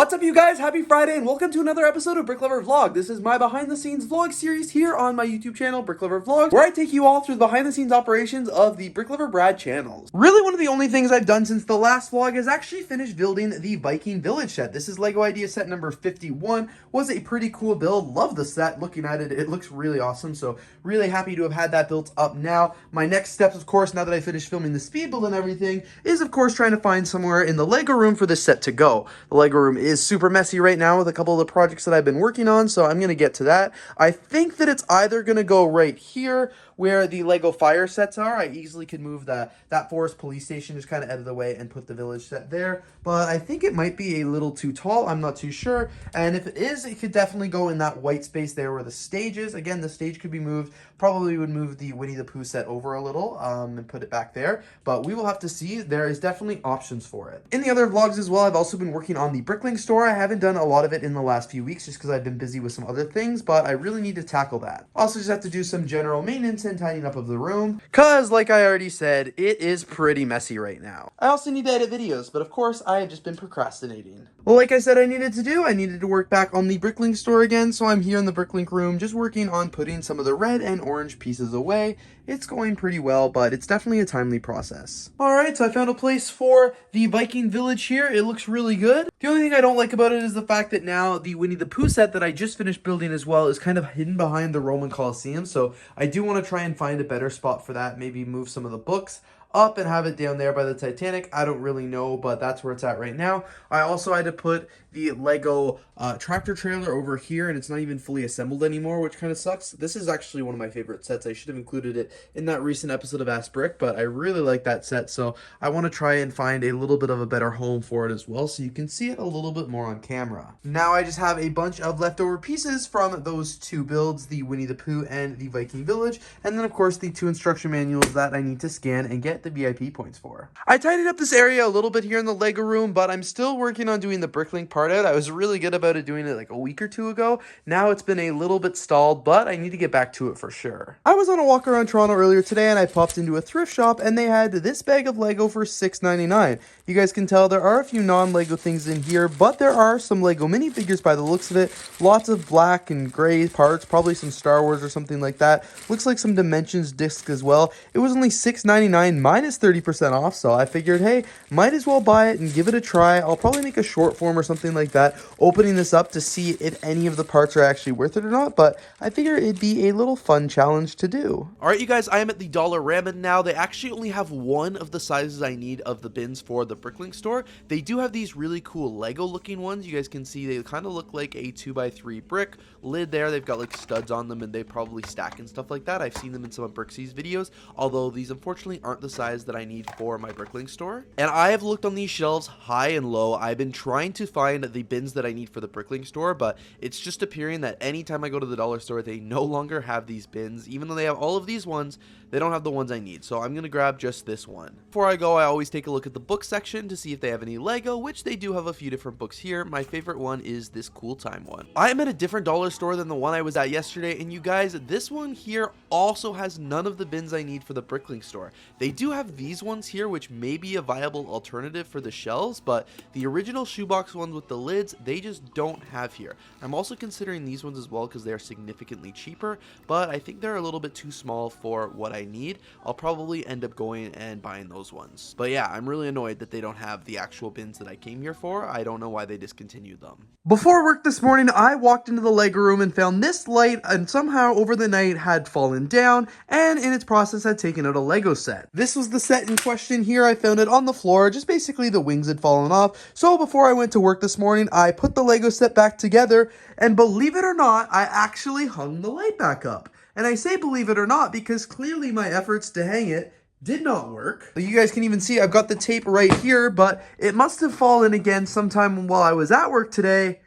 What's up, you guys? Happy Friday and welcome to another episode of BRICKLOVER Vlog. This is my behind the scenes vlog series here on my YouTube channel, BRICKLOVER Vlogs, where I take you all through the behind the scenes operations of the BRICKLOVER Brad channels. Really, one of the only things I've done since the last vlog is actually finished building the Viking Village set. This is LEGO Idea set number 51. Was a pretty cool build. Love the set. Looking at it, it looks really awesome. So really happy to have had that built up now. My next steps, of course, now that I finished filming the speed build and everything, is of course trying to find somewhere in the LEGO room for this set to go. The LEGO room is super messy right now with a couple of the projects that I've been working on, so I'm going to get to that. I think that it's either going to go right here where the LEGO fire sets are. I easily could move that forest police station just kind of out of the way and put the village set there, but I think it might be a little too tall. I'm not too sure, and if it is, it could definitely go in that white space there where the stage is. Again, the stage could be moved. Probably would move the Winnie the Pooh set over a little and put it back there, but we will have to see. There is definitely options for it. In the other vlogs as well, I've also been working on the Bricklink store. I haven't done a lot of it in the last few weeks just because I've been busy with some other things, but I really need to tackle that. Also just have to do some general maintenance and tidying up of the room, because like I already said, it is pretty messy right now. I also need to edit videos, but of course I have just been procrastinating. Well, like I said I needed to work back on the Bricklink store again, so I'm here in the Bricklink room just working on putting some of the red and orange pieces away. It's going pretty well, but it's definitely a timely process. Alright, so I found a place for the Viking Village here. It looks really good. The only thing I don't like about it is the fact that now the Winnie the Pooh set that I just finished building as well is kind of hidden behind the Roman Colosseum, so I do want to try and find a better spot for that. Maybe move some of the books up and have it down there by the Titanic. I don't really know, but that's where it's at right now. I also had to put the LEGO tractor trailer over here, and it's not even fully assembled anymore, which kind of sucks. This is actually one of my favorite sets. I should have included it in that recent episode of Ask Brick, but I really like that set, so I want to try and find a little bit of a better home for it as well, so you can see it a little bit more on camera. Now I just have a bunch of leftover pieces from those two builds, the Winnie the Pooh and the Viking Village, and then of course the two instruction manuals that I need to scan and get the VIP points for. I tidied up this area a little bit here in the LEGO room, but I'm still working on doing the Bricklink part out. I was really good about it doing it like a week or two ago. Now it's been a little bit stalled, but I need to get back to it for sure. I was on a walk around Toronto earlier today and I popped into a thrift shop and they had this bag of LEGO for $6.99. You guys can tell there are a few non-LEGO things in here, but there are some LEGO minifigures by the looks of it. Lots of black and gray parts, probably some Star Wars or something like that. Looks like some Dimensions discs as well. It was only $6.99 minus 30% off, so I figured, hey, might as well buy it and give it a try. I'll probably make a short form or something like that, opening this up to see if any of the parts are actually worth it or not, but I figure it'd be a little fun challenge to do. Alright, you guys, I am at the Dollar Ramen now. They actually only have one of the sizes I need of the bins for the Bricklink store. They do have these really cool Lego looking ones. You guys can see they kind of look like a 2x3 brick lid there. They've got like studs on them and they probably stack and stuff like that. I've seen them in some of Brixie's videos, although these unfortunately aren't the size that I need for my Bricklink store. And I have looked on these shelves high and low. I've been trying to find the bins that I need for the Bricklink store, but it's just appearing that anytime I go to the dollar store, they no longer have these bins. Even though they have all of these ones, they don't have the ones I need, so I'm going to grab just this one. Before I go, I always take a look at the book section to see if they have any Lego, which they do have a few different books here. My favorite one is this Cool Time one. I am at a different dollar store than the one I was at yesterday, and you guys, this one here also has none of the bins I need for the Bricklink store. They do have these ones here, which may be a viable alternative for the shelves, but the original shoebox ones with the lids, they just don't have here. I'm also considering these ones as well because they're significantly cheaper, but I think they're a little bit too small for what I need. I'll probably end up going and buying those ones. But yeah, I'm really annoyed that they don't have the actual bins that I came here for. I don't know why they discontinued them. Before work this morning, I walked into the LEGO room and found this light, and somehow over the night had fallen down and in its process had taken out a LEGO set. This was the set in question here. I found it on the floor, just basically the wings had fallen off. So before I went to work this morning, I put the LEGO set back together, and believe it or not, I actually hung the light back up. And I say believe it or not because clearly my efforts to hang it did not work. You guys can even see I've got the tape right here, but it must have fallen again sometime while I was at work today,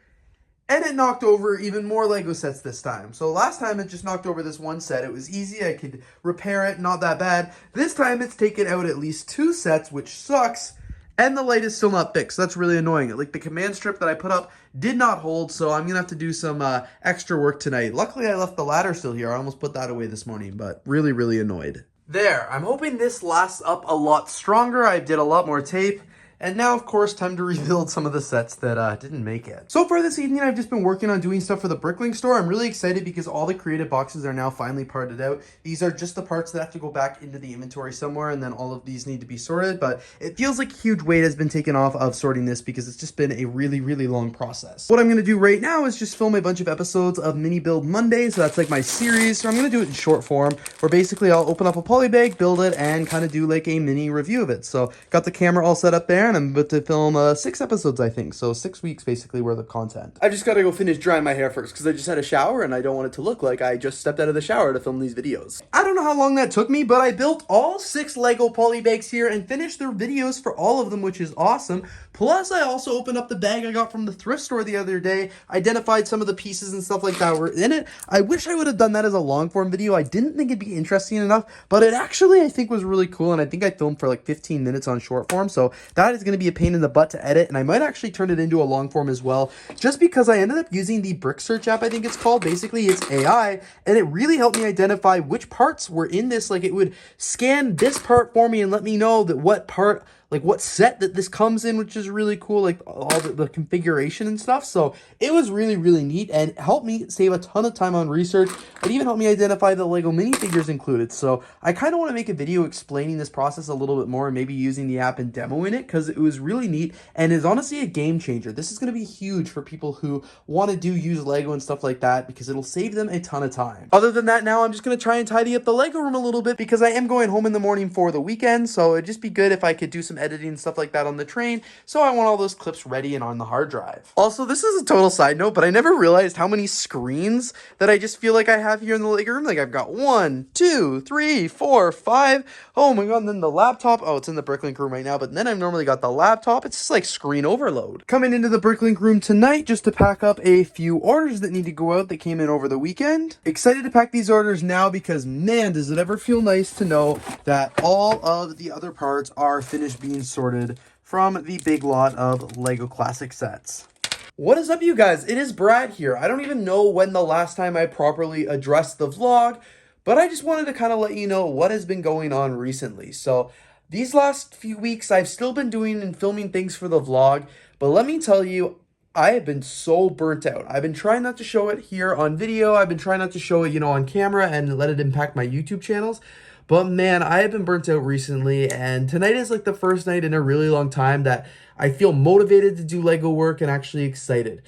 and it knocked over even more LEGO sets this time. So last time it just knocked over this one set. It was easy, I could repair it, not that bad. This time it's taken out at least two sets, which sucks. And the light is still not fixed. That's really annoying. Like the command strip that I put up did not hold, so I'm going to have to do some extra work tonight. Luckily, I left the ladder still here. I almost put that away this morning, but really, really annoyed. There. I'm hoping this lasts up a lot stronger. I did a lot more tape, And now, of course, time to rebuild some of the sets that didn't make it. So far this evening, I've just been working on doing stuff for the Bricklink store. I'm really excited because all the creative boxes are now finally parted out. These are just the parts that have to go back into the inventory somewhere, and then all of these need to be sorted. But it feels like a huge weight has been taken off of sorting this because it's just been a really, really long process. What I'm going to do right now is just film a bunch of episodes of Mini Build Monday. So that's like my series. So I'm going to do it in short form, where basically I'll open up a poly bag, build it, and kind of do like a mini review of it. So got the camera all set up there, and I'm about to film 6 episodes, I think. So 6 weeks basically worth of content. I just got to go finish drying my hair first because I just had a shower and I don't want it to look like I just stepped out of the shower to film these videos. I don't know how long that took me, but I built all 6 Lego poly bags here and finished the videos for all of them, which is awesome. Plus, I also opened up the bag I got from the thrift store the other day, identified some of the pieces and stuff like that were in it. I wish I would have done that as a long form video. I didn't think it'd be interesting enough, but it actually, I think, was really cool, and I think I filmed for like 15 minutes on short form, so that is going to be a pain in the butt to edit, and I might actually turn it into a long form as well, just because I ended up using the Brick Search app, I think it's called. Basically, it's AI, and it really helped me identify which parts were in this. Like, it would scan this part for me and let me know that what part, like what set that this comes in, which is really cool, like all the configuration and stuff. So it was really, really neat and helped me save a ton of time on research. It even helped me identify the Lego minifigures included. So I kind of want to make a video explaining this process a little bit more and maybe using the app and demoing it, because it was really neat and is honestly a game changer. This is going to be huge for people who want to use Lego and stuff like that, because it'll save them a ton of time. Other than that, now I'm just going to try and tidy up the Lego room a little bit, because I am going home in the morning for the weekend. So it'd just be good if I could do some editing and stuff like that on the train. So I want all those clips ready and on the hard drive. Also, this is a total side note, but I never realized how many screens that I just feel like I have here in the Lego room. Like, I've got 1, 2, 3, 4, 5. Oh my god, and then the laptop. Oh, it's in the Bricklink room right now, but then I've normally got the laptop. It's just like screen overload. Coming into the Bricklink room tonight just to pack up a few orders that need to go out that came in over the weekend. Excited to pack these orders now, because man, does it ever feel nice to know that all of the other parts are finished being sorted from the big lot of Lego classic sets. What is up, you guys? It is Brad here. I don't even know when the last time I properly addressed the vlog, but I just wanted to kind of let you know what has been going on recently. So these last few weeks, I've still been doing and filming things for the vlog, but let me tell you, I have been so burnt out. I've been trying not to show it here on video. I've been trying not to show it, on camera and let it impact my YouTube channels. But man, I have been burnt out recently, and tonight is like the first night in a really long time that I feel motivated to do Lego work and actually excited.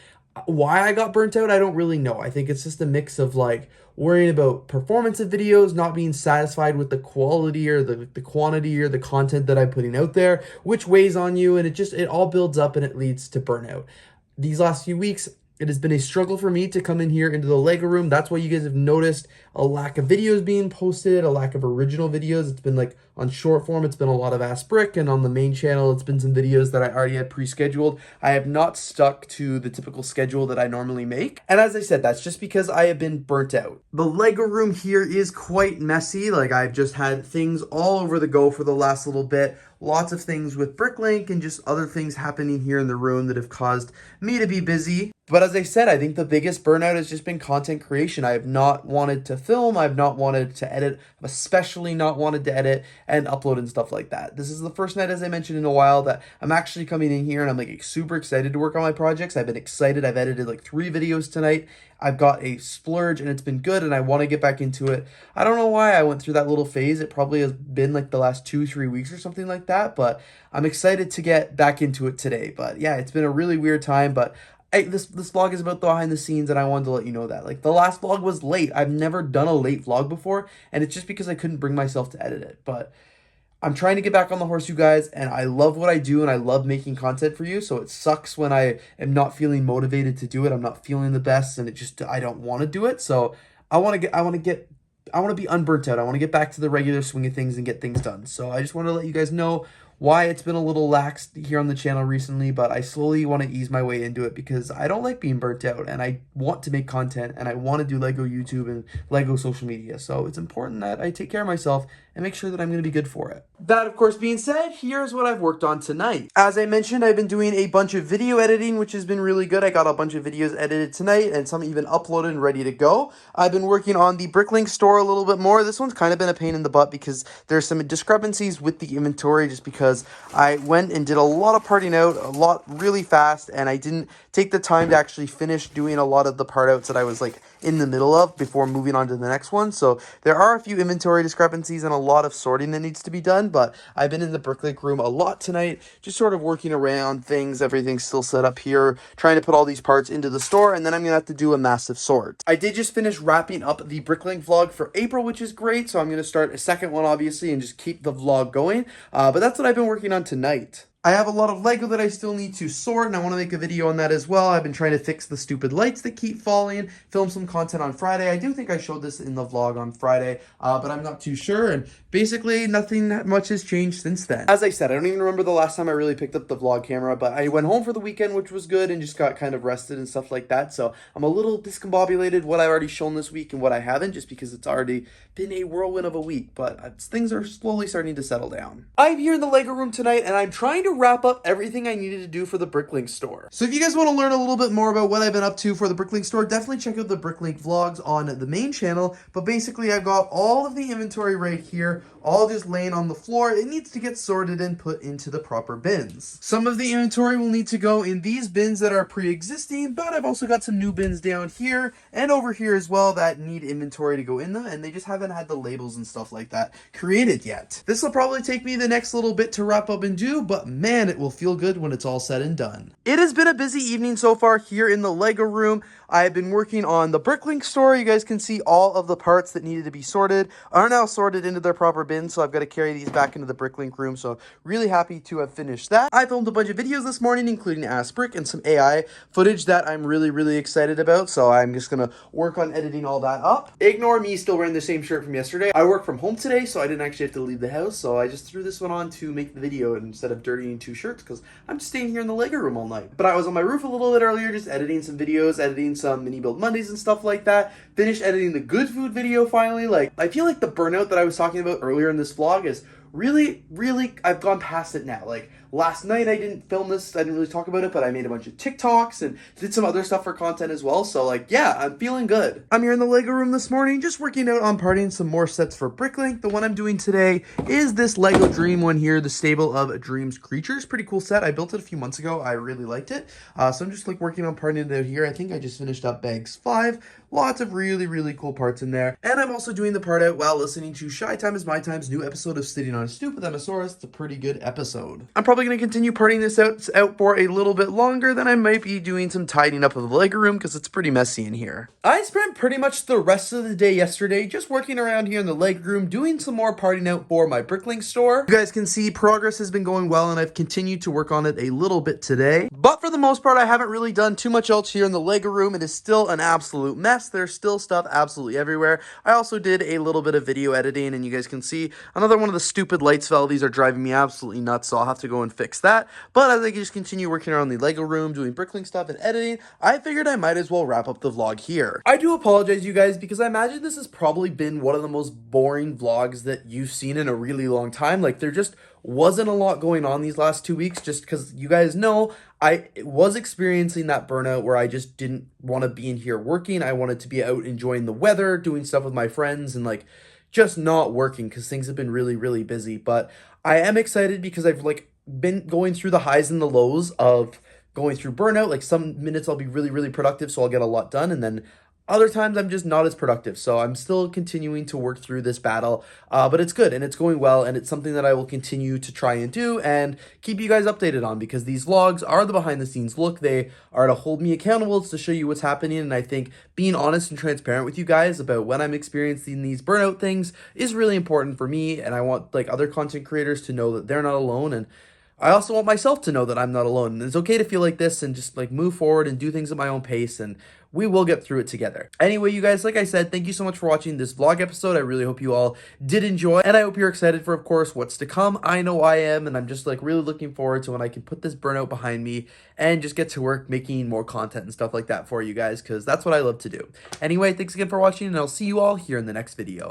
Why I got burnt out, I don't really know. I think it's just a mix of like worrying about performance of videos, not being satisfied with the quality or the quantity or the content that I'm putting out there, which weighs on you, and it all builds up and it leads to burnout. These last few weeks, it has been a struggle for me to come in here into the Lego room. That's why you guys have noticed a lack of videos being posted, a lack of original videos. It's been like on short form, it's been a lot of Ask Brick, and on the main channel, it's been some videos that I already had pre-scheduled. I have not stuck to the typical schedule that I normally make. And as I said, that's just because I have been burnt out. The Lego room here is quite messy. Like, I've just had things all over the go for the last little bit. Lots of things with Bricklink and just other things happening here in the room that have caused me to be busy. But as I said, I think the biggest burnout has just been content creation. I have not wanted to film. I've not wanted to edit. I've especially not wanted to edit and upload and stuff like that. This is the first night, as I mentioned, in a while that I'm actually coming in here and I'm like super excited to work on my projects. I've been excited. I've edited like 3 videos tonight. I've got a splurge and it's been good and I want to get back into it. I don't know why I went through that little phase. It probably has been like the last 2-3 weeks or something like that, but I'm excited to get back into it today. But yeah, it's been a really weird time, but this vlog is about the behind the scenes, and I wanted to let you know that. Like, the last vlog was late. I've never done a late vlog before, and it's just because I couldn't bring myself to edit it. But I'm trying to get back on the horse, you guys, and I love what I do, and I love making content for you, so it sucks when I am not feeling motivated to do it. I'm not feeling the best, and I don't want to do it. So I want to be unburnt out. I want to get back to the regular swing of things and get things done. So I just want to let you guys know why it's been a little lax here on the channel recently, but I slowly want to ease my way into it because I don't like being burnt out and I want to make content and I want to do Lego YouTube and Lego social media. So it's important that I take care of myself and make sure that I'm going to be good for it. That, of course, being said, here's what I've worked on tonight. As I mentioned, I've been doing a bunch of video editing, which has been really good. I got a bunch of videos edited tonight and some even uploaded and ready to go. I've been working on the Bricklink store a little bit more. This one's kind of been a pain in the butt because there's some discrepancies with the inventory just because because I went and did a lot of parting out, a lot really fast, and I didn't take the time to actually finish doing a lot of the part outs that I was like in the middle of before moving on to the next one. So there are a few inventory discrepancies and a lot of sorting that needs to be done, but I've been in the Bricklink room a lot tonight, just sort of working around things. Everything's still set up here, trying to put all these parts into the store, and then I'm gonna have to do a massive sort. I did just finish wrapping up the Bricklink vlog for April, which is great, so I'm gonna start a second one obviously and just keep the vlog going, but that's what I've been working on tonight. I have a lot of Lego that I still need to sort, and I want to make a video on that as well. I've been trying to fix the stupid lights that keep falling, film some content on Friday. I do think I showed this in the vlog on Friday, but I'm not too sure, and basically nothing much has changed since then. As I said, I don't even remember the last time I really picked up the vlog camera, but I went home for the weekend, which was good, and just got kind of rested and stuff like that, so I'm a little discombobulated what I've already shown this week and what I haven't, just because it's already been a whirlwind of a week, but things are slowly starting to settle down. I'm here in the Lego room tonight, and I'm trying to wrap up everything I needed to do for the Bricklink store. So if you guys want to learn a little bit more about what I've been up to for the Bricklink store, definitely check out the Bricklink vlogs on the main channel. But basically, I've got all of the inventory right here, all just laying on the floor. It needs to get sorted and put into the proper bins. Some of the inventory will need to go in these bins that are pre-existing, but I've also got some new bins down here and over here as well that need inventory to go in them, and they just haven't had the labels and stuff like that created yet. This will probably take me the next little bit to wrap up and do, but man, it will feel good when it's all said and done. It has been a busy evening so far here in the Lego room. I've been working on the Bricklink store. You guys can see all of the parts that needed to be sorted are now sorted into their proper bins, so I've got to carry these back into the Bricklink room, so really happy to have finished that. I filmed a bunch of videos this morning, including Ask Brick and some AI footage that I'm really excited about, so I'm just going to work on editing all that up. Ignore me still wearing the same shirt from yesterday. I work from home today, so I didn't actually have to leave the house, so I just threw this one on to make the video instead of dirtying two shirts, because I'm just staying here in the Lego room all night. But I was on my roof a little bit earlier, just editing some videos, editing some mini build Mondays and stuff like that. Finished editing the good food video finally. Like, I feel like the burnout that I was talking about earlier in this vlog is really, I've gone past it now. Like, last night I didn't film this, I didn't really talk about it, but I made a bunch of TikToks and did some other stuff for content as well. So like, yeah, I'm feeling good. I'm here in the Lego room this morning, just working out on parting some more sets for Bricklink. The one I'm doing today is this Lego Dream one here, the Stable of Dreams Creatures. Pretty cool set. I built it a few months ago. I really liked it. So I'm just like working on parting it out here. I think I just finished up bags 5. Lots of really cool parts in there. And I'm also doing the part out while listening to Shy Time is My Time's new episode of Sitting on a Stoop with Emmasaurus. It's a pretty good episode. I'm probably going to continue parting this out for a little bit longer. Then I might be doing some tidying up of the Lego room because it's pretty messy in here. I spent pretty much the rest of the day yesterday just working around here in the Lego room, doing some more parting out for my Bricklink store. You guys can see progress has been going well, and I've continued to work on it a little bit today. But for the most part, I haven't really done too much else here in the Lego room. It is still an absolute mess. There's still stuff absolutely everywhere. I also did a little bit of video editing, and you guys can see another one of the stupid lights fell. These are driving me absolutely nuts, so I'll have to go and fix that. But as I just continue working around the Lego room, doing Bricklink stuff and editing, I figured I might as well wrap up the vlog here. I do apologize, you guys, because I imagine this has probably been one of the most boring vlogs that you've seen in a really long time. Like, there just wasn't a lot going on these last 2 weeks, just because you guys know I was experiencing that burnout where I just didn't want to be in here working. I wanted to be out enjoying the weather, doing stuff with my friends, and like just not working because things have been really busy. But I am excited because I've like been going through the highs and the lows of going through burnout. Like, some minutes I'll be really productive, so I'll get a lot done, and then other times I'm just not as productive. So I'm still continuing to work through this battle, but it's good and it's going well, and it's something that I will continue to try and do and keep you guys updated on, because these vlogs are the behind the scenes look. They are to hold me accountable. It's to show you what's happening, and I think being honest and transparent with you guys about when I'm experiencing these burnout things is really important for me, and I want like other content creators to know that they're not alone, and I also want myself to know that I'm not alone. And it's okay to feel like this and just like move forward and do things at my own pace, and we will get through it together. Anyway, you guys, like I said, thank you so much for watching this vlog episode. I really hope you all did enjoy, and I hope you're excited for, of course, what's to come. I know I am, and I'm just like really looking forward to when I can put this burnout behind me and just get to work making more content and stuff like that for you guys, because that's what I love to do. Anyway, thanks again for watching, and I'll see you all here in the next video.